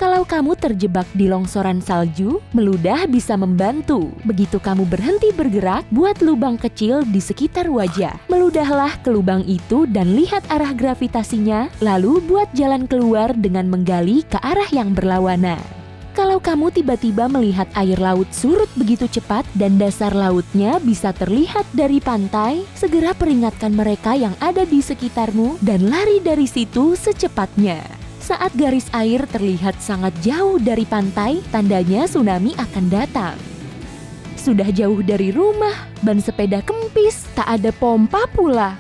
Kalau kamu terjebak di longsoran salju, meludah bisa membantu. Begitu kamu berhenti bergerak, buat lubang kecil di sekitar wajah. Meludahlah ke lubang itu dan lihat arah gravitasinya, lalu buat jalan keluar dengan menggali ke arah yang berlawanan. Kalau kamu tiba-tiba melihat air laut surut begitu cepat dan dasar lautnya bisa terlihat dari pantai, segera peringatkan mereka yang ada di sekitarmu dan lari dari situ secepatnya. Saat garis air terlihat sangat jauh dari pantai, tandanya tsunami akan datang. Sudah jauh dari rumah, ban sepeda kempis, tak ada pompa pula.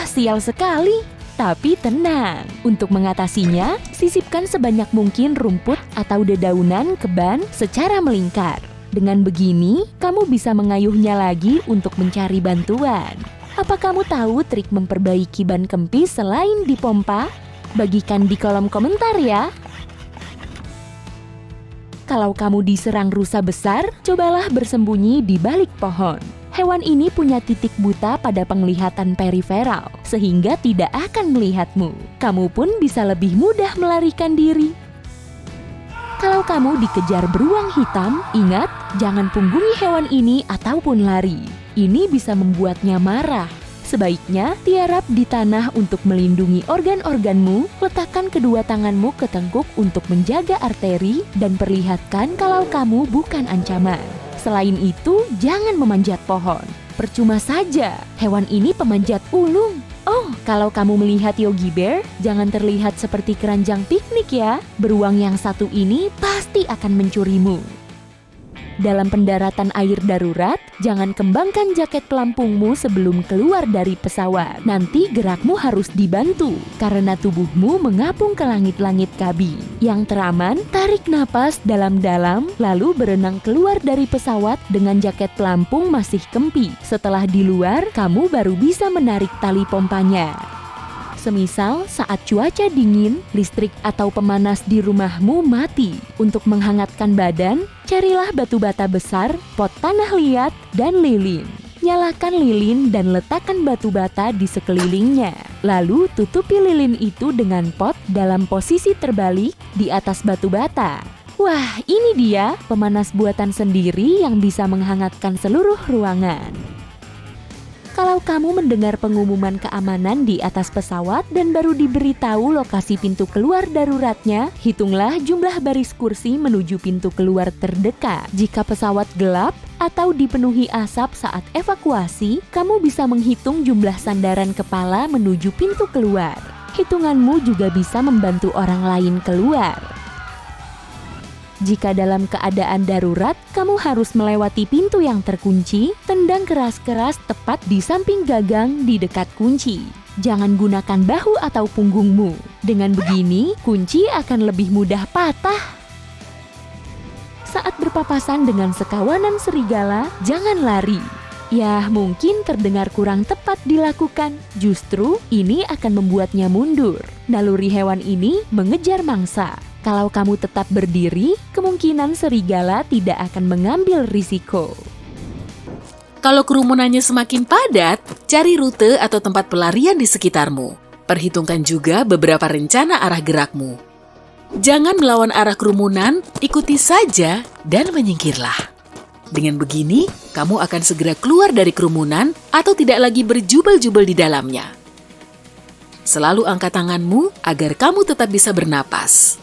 Sial sekali. Tapi tenang, untuk mengatasinya, sisipkan sebanyak mungkin rumput atau dedaunan ke ban secara melingkar. Dengan begini, kamu bisa mengayuhnya lagi untuk mencari bantuan. Apa kamu tahu trik memperbaiki ban kempis selain dipompa? Bagikan di kolom komentar ya. Kalau kamu diserang rusa besar, cobalah bersembunyi di balik pohon. Hewan ini punya titik buta pada penglihatan periferal, sehingga tidak akan melihatmu. Kamu pun bisa lebih mudah melarikan diri. Kalau kamu dikejar beruang hitam, ingat, jangan punggungi hewan ini ataupun lari. Ini bisa membuatnya marah. Sebaiknya tiarap di tanah untuk melindungi organ-organmu, letakkan kedua tanganmu ke tengkuk untuk menjaga arteri, dan perlihatkan kalau kamu bukan ancaman. Selain itu, jangan memanjat pohon. Percuma saja, hewan ini pemanjat ulung. Kalau kamu melihat Yogi Bear, jangan terlihat seperti keranjang piknik ya. Beruang yang satu ini pasti akan mencurimu. Dalam pendaratan air darurat, jangan kembangkan jaket pelampungmu sebelum keluar dari pesawat. Nanti gerakmu harus dibantu, karena tubuhmu mengapung ke langit-langit kabin. Yang teraman, tarik napas dalam-dalam, lalu berenang keluar dari pesawat dengan jaket pelampung masih kempis. Setelah di luar, kamu baru bisa menarik tali pompanya. Semisal saat cuaca dingin, listrik atau pemanas di rumahmu mati. Untuk menghangatkan badan, carilah batu bata besar, pot tanah liat, dan lilin. Nyalakan lilin dan letakkan batu bata di sekelilingnya. Lalu tutupi lilin itu dengan pot dalam posisi terbalik di atas batu bata. Wah, ini dia pemanas buatan sendiri yang bisa menghangatkan seluruh ruangan. Kalau kamu mendengar pengumuman keamanan di atas pesawat dan baru diberitahu lokasi pintu keluar daruratnya, hitunglah jumlah baris kursi menuju pintu keluar terdekat. Jika pesawat gelap atau dipenuhi asap saat evakuasi, kamu bisa menghitung jumlah sandaran kepala menuju pintu keluar. Hitunganmu juga bisa membantu orang lain keluar. Jika dalam keadaan darurat, kamu harus melewati pintu yang terkunci, tendang keras-keras tepat di samping gagang di dekat kunci. Jangan gunakan bahu atau punggungmu. Dengan begini, kunci akan lebih mudah patah. Saat berpapasan dengan sekawanan serigala, jangan lari. Ya, mungkin terdengar kurang tepat dilakukan. Justru, ini akan membuatnya mundur. Naluri hewan ini mengejar mangsa. Kalau kamu tetap berdiri, kemungkinan serigala tidak akan mengambil risiko. Kalau kerumunannya semakin padat, cari rute atau tempat pelarian di sekitarmu. Perhitungkan juga beberapa rencana arah gerakmu. Jangan melawan arah kerumunan, ikuti saja dan menyingkirlah. Dengan begini, kamu akan segera keluar dari kerumunan atau tidak lagi berjubel-jubel di dalamnya. Selalu angkat tanganmu agar kamu tetap bisa bernapas.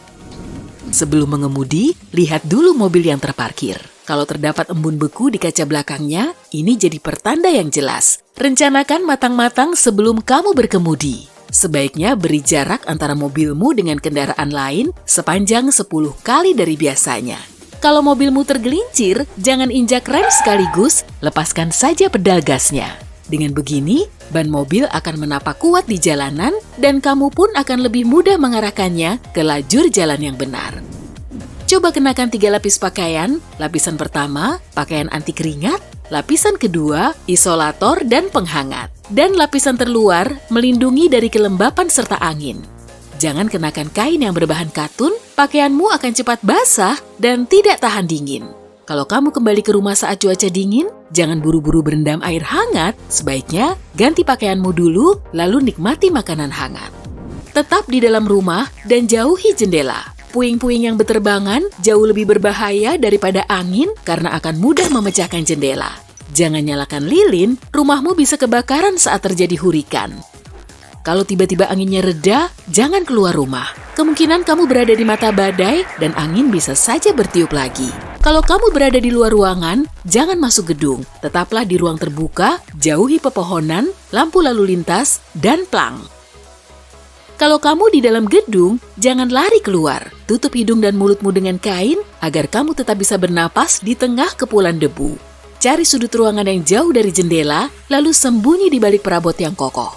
Sebelum mengemudi, lihat dulu mobil yang terparkir. Kalau terdapat embun beku di kaca belakangnya, ini jadi pertanda yang jelas. Rencanakan matang-matang sebelum kamu berkemudi. Sebaiknya beri jarak antara mobilmu dengan kendaraan lain sepanjang 10 kali dari biasanya. Kalau mobilmu tergelincir, jangan injak rem sekaligus, lepaskan saja pedal gasnya. Dengan begini, ban mobil akan menapak kuat di jalanan dan kamu pun akan lebih mudah mengarahkannya ke lajur jalan yang benar. Coba kenakan 3 lapis pakaian. Lapisan pertama, pakaian anti keringat. Lapisan kedua, isolator dan penghangat. Dan lapisan terluar, melindungi dari kelembapan serta angin. Jangan kenakan kain yang berbahan katun, pakaianmu akan cepat basah dan tidak tahan dingin. Kalau kamu kembali ke rumah saat cuaca dingin, jangan buru-buru berendam air hangat. Sebaiknya ganti pakaianmu dulu, lalu nikmati makanan hangat. Tetap di dalam rumah dan jauhi jendela. Puing-puing yang berterbangan jauh lebih berbahaya daripada angin karena akan mudah memecahkan jendela. Jangan nyalakan lilin, rumahmu bisa kebakaran saat terjadi hurikan. Kalau tiba-tiba anginnya reda, jangan keluar rumah. Kemungkinan kamu berada di mata badai dan angin bisa saja bertiup lagi. Kalau kamu berada di luar ruangan, jangan masuk gedung. Tetaplah di ruang terbuka, jauhi pepohonan, lampu lalu lintas, dan plang. Kalau kamu di dalam gedung, jangan lari keluar. Tutup hidung dan mulutmu dengan kain agar kamu tetap bisa bernapas di tengah kepulan debu. Cari sudut ruangan yang jauh dari jendela, lalu sembunyi di balik perabot yang kokoh.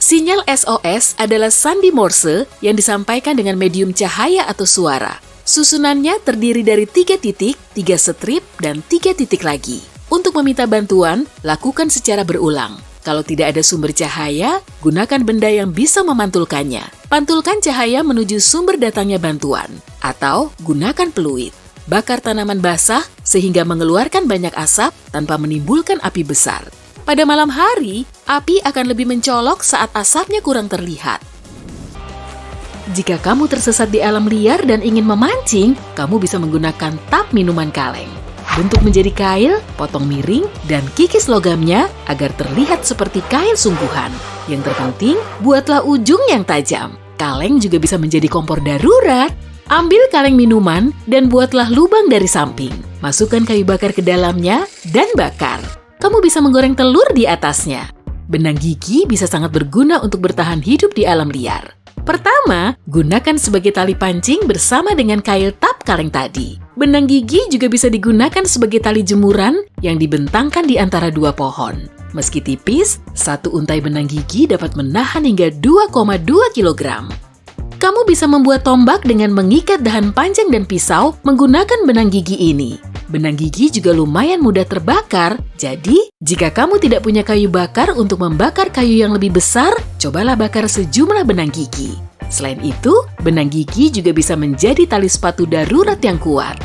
Sinyal SOS adalah sandi Morse yang disampaikan dengan medium cahaya atau suara. Susunannya terdiri dari 3 titik, 3 strip, dan 3 titik lagi. Untuk meminta bantuan, lakukan secara berulang. Kalau tidak ada sumber cahaya, gunakan benda yang bisa memantulkannya. Pantulkan cahaya menuju sumber datangnya bantuan. Atau gunakan peluit. Bakar tanaman basah sehingga mengeluarkan banyak asap tanpa menimbulkan api besar. Pada malam hari, api akan lebih mencolok saat asapnya kurang terlihat. Jika kamu tersesat di alam liar dan ingin memancing, kamu bisa menggunakan tap minuman kaleng. Bentuk menjadi kail, potong miring, dan kikis logamnya agar terlihat seperti kail sungguhan. Yang terpenting, buatlah ujung yang tajam. Kaleng juga bisa menjadi kompor darurat. Ambil kaleng minuman dan buatlah lubang dari samping. Masukkan kayu bakar ke dalamnya dan bakar. Kamu bisa menggoreng telur di atasnya. Benang gigi bisa sangat berguna untuk bertahan hidup di alam liar. Pertama, gunakan sebagai tali pancing bersama dengan kail tap kaleng tadi. Benang gigi juga bisa digunakan sebagai tali jemuran yang dibentangkan di antara 2 pohon. Meski tipis, 1 untai benang gigi dapat menahan hingga 2,2 kg. Kamu bisa membuat tombak dengan mengikat dahan panjang dan pisau menggunakan benang gigi ini. Benang gigi juga lumayan mudah terbakar, jadi jika kamu tidak punya kayu bakar untuk membakar kayu yang lebih besar, cobalah bakar sejumlah benang gigi. Selain itu, benang gigi juga bisa menjadi tali sepatu darurat yang kuat.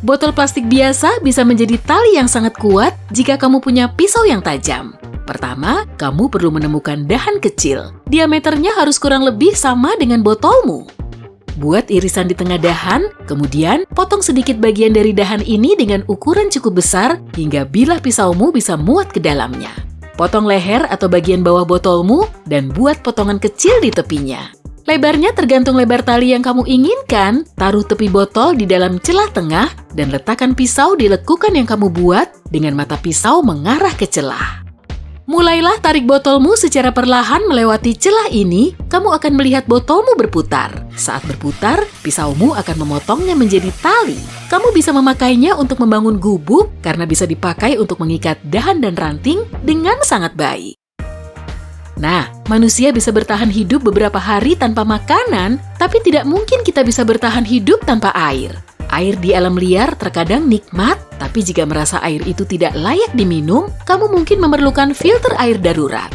Botol plastik biasa bisa menjadi tali yang sangat kuat jika kamu punya pisau yang tajam. Pertama, kamu perlu menemukan dahan kecil. Diameternya harus kurang lebih sama dengan botolmu. Buat irisan di tengah dahan, kemudian potong sedikit bagian dari dahan ini dengan ukuran cukup besar hingga bilah pisaumu bisa muat ke dalamnya. Potong leher atau bagian bawah botolmu dan buat potongan kecil di tepinya. Lebarnya tergantung lebar tali yang kamu inginkan. Taruh tepi botol di dalam celah tengah dan letakkan pisau di lekukan yang kamu buat dengan mata pisau mengarah ke celah. Mulailah tarik botolmu secara perlahan melewati celah ini, kamu akan melihat botolmu berputar. Saat berputar, pisaumu akan memotongnya menjadi tali. Kamu bisa memakainya untuk membangun gubuk karena bisa dipakai untuk mengikat dahan dan ranting dengan sangat baik. Nah, manusia bisa bertahan hidup beberapa hari tanpa makanan, tapi tidak mungkin kita bisa bertahan hidup tanpa air. Air di alam liar terkadang nikmat, tapi jika merasa air itu tidak layak diminum, kamu mungkin memerlukan filter air darurat.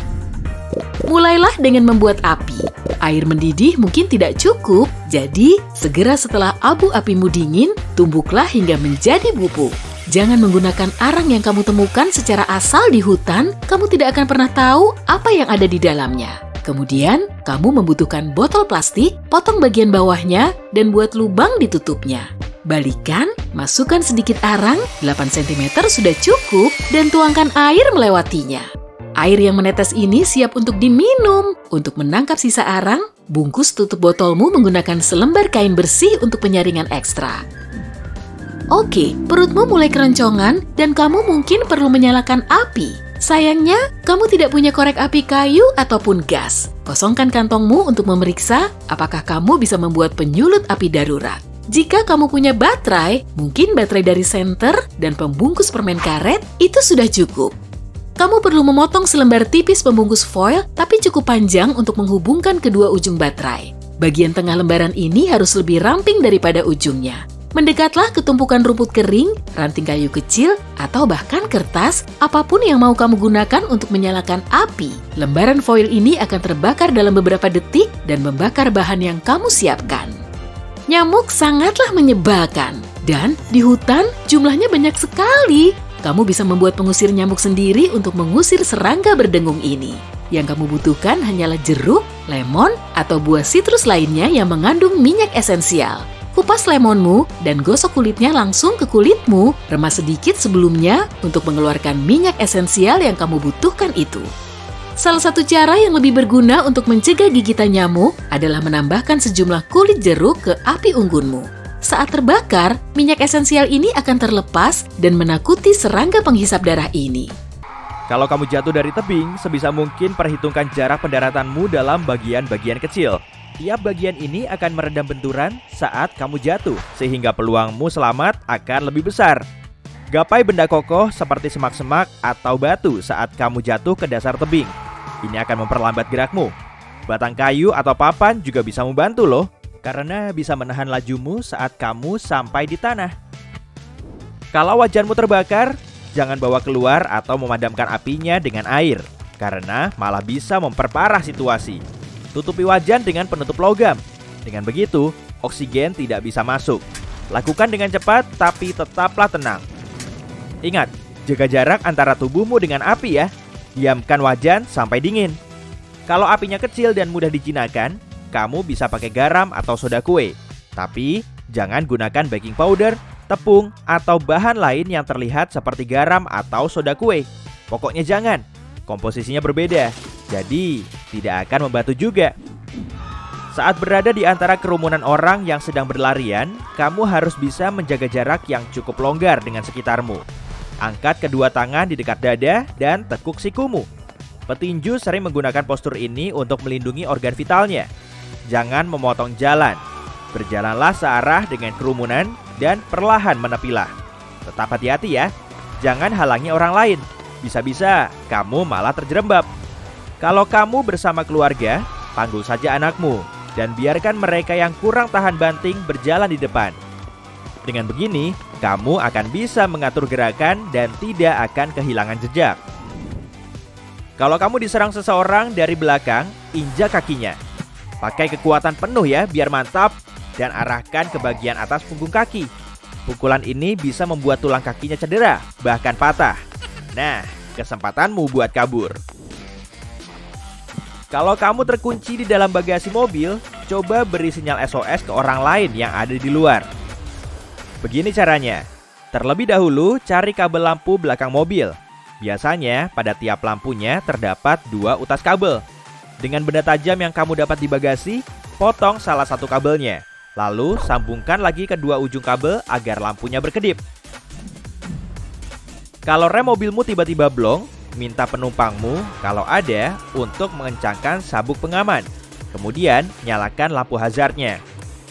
Mulailah dengan membuat api. Air mendidih mungkin tidak cukup, jadi segera setelah abu apimu dingin, tumbuklah hingga menjadi bubuk. Jangan menggunakan arang yang kamu temukan secara asal di hutan, kamu tidak akan pernah tahu apa yang ada di dalamnya. Kemudian, kamu membutuhkan botol plastik, potong bagian bawahnya, dan buat lubang di tutupnya. Balikan, masukkan sedikit arang, 8 cm sudah cukup, dan tuangkan air melewatinya. Air yang menetes ini siap untuk diminum. Untuk menangkap sisa arang, bungkus tutup botolmu menggunakan selembar kain bersih untuk penyaringan ekstra. Oke, perutmu mulai keroncongan, dan kamu mungkin perlu menyalakan api. Sayangnya, kamu tidak punya korek api kayu ataupun gas. Kosongkan kantongmu untuk memeriksa apakah kamu bisa membuat penyulut api darurat. Jika kamu punya baterai, mungkin baterai dari senter dan pembungkus permen karet, itu sudah cukup. Kamu perlu memotong selembar tipis pembungkus foil, tapi cukup panjang untuk menghubungkan kedua ujung baterai. Bagian tengah lembaran ini harus lebih ramping daripada ujungnya. Mendekatlah ke tumpukan rumput kering, ranting kayu kecil, atau bahkan kertas, apapun yang mau kamu gunakan untuk menyalakan api. Lembaran foil ini akan terbakar dalam beberapa detik dan membakar bahan yang kamu siapkan. Nyamuk sangatlah menyebalkan, dan di hutan jumlahnya banyak sekali. Kamu bisa membuat pengusir nyamuk sendiri untuk mengusir serangga berdengung ini. Yang kamu butuhkan hanyalah jeruk, lemon, atau buah sitrus lainnya yang mengandung minyak esensial. Kupas lemonmu dan gosok kulitnya langsung ke kulitmu. Remas sedikit sebelumnya untuk mengeluarkan minyak esensial yang kamu butuhkan itu. Salah satu cara yang lebih berguna untuk mencegah gigitan nyamuk adalah menambahkan sejumlah kulit jeruk ke api unggunmu. Saat terbakar, minyak esensial ini akan terlepas dan menakuti serangga penghisap darah ini. Kalau kamu jatuh dari tebing, sebisa mungkin perhitungkan jarak pendaratanmu dalam bagian-bagian kecil. Tiap bagian ini akan meredam benturan saat kamu jatuh, sehingga peluangmu selamat akan lebih besar. Gapai benda kokoh seperti semak-semak atau batu saat kamu jatuh ke dasar tebing. Ini akan memperlambat gerakmu. Batang kayu atau papan juga bisa membantu loh, karena bisa menahan lajumu saat kamu sampai di tanah. Kalau wajanmu terbakar, jangan bawa keluar atau memadamkan apinya dengan air, karena malah bisa memperparah situasi. Tutupi wajan dengan penutup logam. Dengan begitu, oksigen tidak bisa masuk. Lakukan dengan cepat, tapi tetaplah tenang. Ingat, jaga jarak antara tubuhmu dengan api ya. Diamkan wajan sampai dingin. Kalau apinya kecil dan mudah dijinakkan, kamu bisa pakai garam atau soda kue. Tapi, jangan gunakan baking powder, tepung, atau bahan lain yang terlihat seperti garam atau soda kue. Pokoknya jangan. Komposisinya berbeda, jadi tidak akan membantu juga. Saat berada di antara kerumunan orang yang sedang berlarian, kamu harus bisa menjaga jarak yang cukup longgar dengan sekitarmu. Angkat kedua tangan di dekat dada dan tekuk sikumu. Petinju sering menggunakan postur ini untuk melindungi organ vitalnya. Jangan memotong jalan. Berjalanlah searah dengan kerumunan dan perlahan menepilah. Tetap hati-hati ya, jangan halangi orang lain. Bisa-bisa kamu malah terjerembab. Kalau kamu bersama keluarga, panggul saja anakmu dan biarkan mereka yang kurang tahan banting berjalan di depan. Dengan begini, kamu akan bisa mengatur gerakan dan tidak akan kehilangan jejak. Kalau kamu diserang seseorang dari belakang, injak kakinya. Pakai kekuatan penuh ya biar mantap dan arahkan ke bagian atas punggung kaki. Pukulan ini bisa membuat tulang kakinya cedera, bahkan patah. Nah, kesempatanmu buat kabur. Kalau kamu terkunci di dalam bagasi mobil, coba beri sinyal SOS ke orang lain yang ada di luar. Begini caranya. Terlebih dahulu, cari kabel lampu belakang mobil. Biasanya, pada tiap lampunya terdapat 2 utas kabel. Dengan benda tajam yang kamu dapat di bagasi, potong salah satu kabelnya. Lalu, sambungkan lagi kedua ujung kabel agar lampunya berkedip. Kalau rem mobilmu tiba-tiba blong, minta penumpangmu kalau ada untuk mengencangkan sabuk pengaman. Kemudian, nyalakan lampu hazardnya.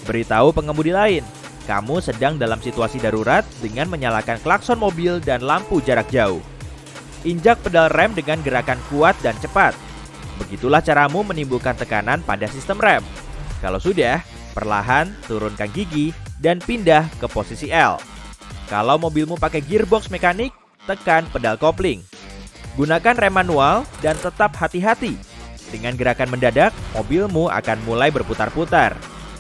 Beritahu pengemudi lain, kamu sedang dalam situasi darurat dengan menyalakan klakson mobil dan lampu jarak jauh. Injak pedal rem dengan gerakan kuat dan cepat. Begitulah caramu menimbulkan tekanan pada sistem rem. Kalau sudah, perlahan turunkan gigi dan pindah ke posisi L. Kalau mobilmu pakai gearbox mekanik, tekan pedal kopling. Gunakan rem manual dan tetap hati-hati. Dengan gerakan mendadak, mobilmu akan mulai berputar-putar.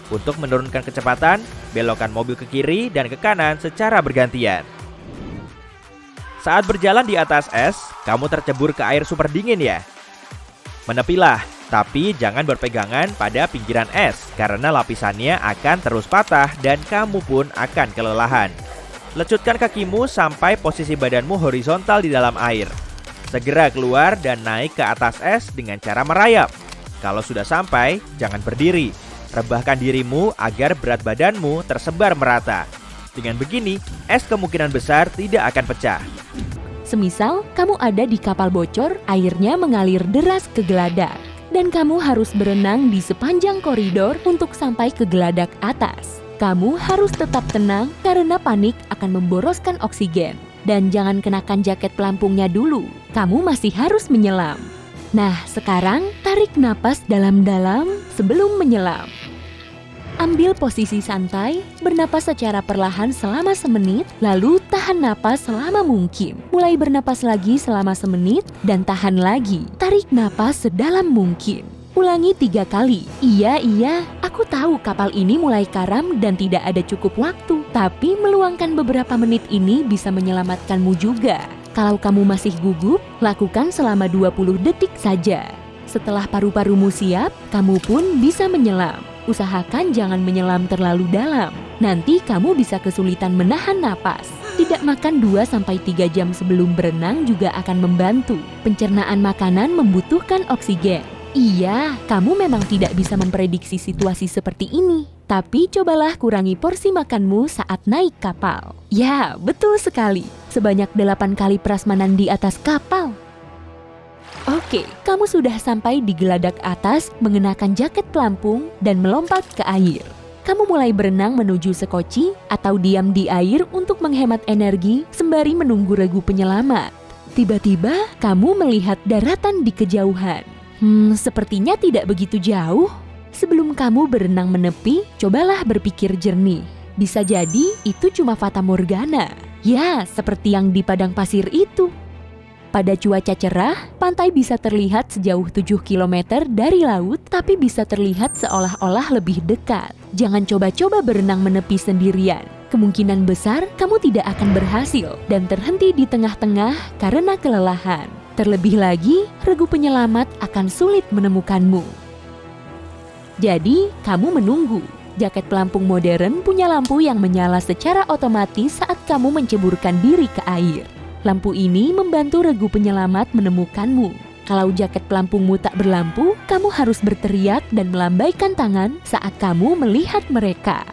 Untuk menurunkan kecepatan, belokkan mobil ke kiri dan ke kanan secara bergantian. Saat berjalan di atas es, kamu tercebur ke air super dingin ya? Menepilah, tapi jangan berpegangan pada pinggiran es karena lapisannya akan terus patah dan kamu pun akan kelelahan. Lecutkan kakimu sampai posisi badanmu horizontal di dalam air. Segera keluar dan naik ke atas es dengan cara merayap. Kalau sudah sampai, jangan berdiri. Rebahkan dirimu agar berat badanmu tersebar merata. Dengan begini, es kemungkinan besar tidak akan pecah. Semisal kamu ada di kapal bocor, airnya mengalir deras ke geladak. Dan kamu harus berenang di sepanjang koridor untuk sampai ke geladak atas. Kamu harus tetap tenang karena panik akan memboroskan oksigen. Dan jangan kenakan jaket pelampungnya dulu, kamu masih harus menyelam. Nah, sekarang tarik napas dalam-dalam sebelum menyelam. Ambil posisi santai, bernapas secara perlahan selama semenit, lalu tahan napas selama mungkin. Mulai bernapas lagi selama semenit, dan tahan lagi. Tarik napas sedalam mungkin. Ulangi 3 kali. Iya, aku tahu kapal ini mulai karam dan tidak ada cukup waktu. Tapi meluangkan beberapa menit ini bisa menyelamatkanmu juga. Kalau kamu masih gugup, lakukan selama 20 detik saja. Setelah paru-parumu siap, kamu pun bisa menyelam. Usahakan jangan menyelam terlalu dalam. Nanti kamu bisa kesulitan menahan napas. Tidak makan 2-3 jam sebelum berenang juga akan membantu. Pencernaan makanan membutuhkan oksigen. Iya, kamu memang tidak bisa memprediksi situasi seperti ini. Tapi cobalah kurangi porsi makanmu saat naik kapal. Ya, betul sekali. Sebanyak 8 kali prasmanan di atas kapal. Oke, kamu sudah sampai di geladak atas mengenakan jaket pelampung dan melompat ke air. Kamu mulai berenang menuju sekoci atau diam di air untuk menghemat energi sembari menunggu regu penyelamat. Tiba-tiba, kamu melihat daratan di kejauhan. Sepertinya tidak begitu jauh. Sebelum kamu berenang menepi, cobalah berpikir jernih. Bisa jadi itu cuma fata morgana. Ya, seperti yang di padang pasir itu. Pada cuaca cerah, pantai bisa terlihat sejauh 7 km dari laut, tapi bisa terlihat seolah-olah lebih dekat. Jangan coba-coba berenang menepi sendirian. Kemungkinan besar kamu tidak akan berhasil dan terhenti di tengah-tengah karena kelelahan. Terlebih lagi, regu penyelamat akan sulit menemukanmu. Jadi, kamu menunggu. Jaket pelampung modern punya lampu yang menyala secara otomatis saat kamu menceburkan diri ke air. Lampu ini membantu regu penyelamat menemukanmu. Kalau jaket pelampungmu tak berlampu, kamu harus berteriak dan melambaikan tangan saat kamu melihat mereka.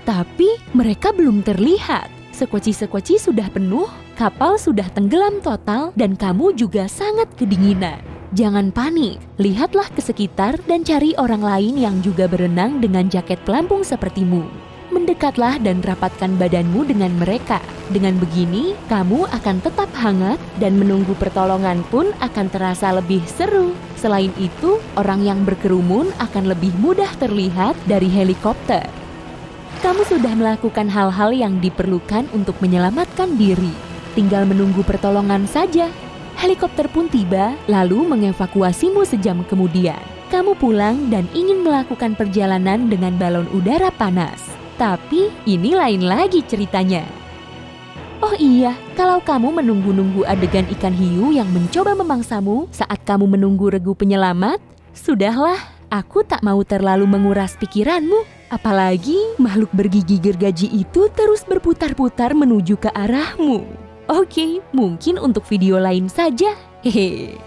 Tapi mereka belum terlihat. Sekoci-sekoci sudah penuh, kapal sudah tenggelam total, dan kamu juga sangat kedinginan. Jangan panik, lihatlah ke sekitar dan cari orang lain yang juga berenang dengan jaket pelampung sepertimu. Mendekatlah dan rapatkan badanmu dengan mereka. Dengan begini, kamu akan tetap hangat dan menunggu pertolongan pun akan terasa lebih seru. Selain itu, orang yang berkerumun akan lebih mudah terlihat dari helikopter. Kamu sudah melakukan hal-hal yang diperlukan untuk menyelamatkan diri. Tinggal menunggu pertolongan saja. Helikopter pun tiba, lalu mengevakuasimu sejam kemudian. Kamu pulang dan ingin melakukan perjalanan dengan balon udara panas. Tapi ini lain lagi ceritanya. Oh iya, kalau kamu menunggu-nunggu adegan ikan hiu yang mencoba memangsamu saat kamu menunggu regu penyelamat, sudahlah, aku tak mau terlalu menguras pikiranmu. Apalagi makhluk bergigi gergaji itu terus berputar-putar menuju ke arahmu. Oke, mungkin untuk video lain saja. Hehe.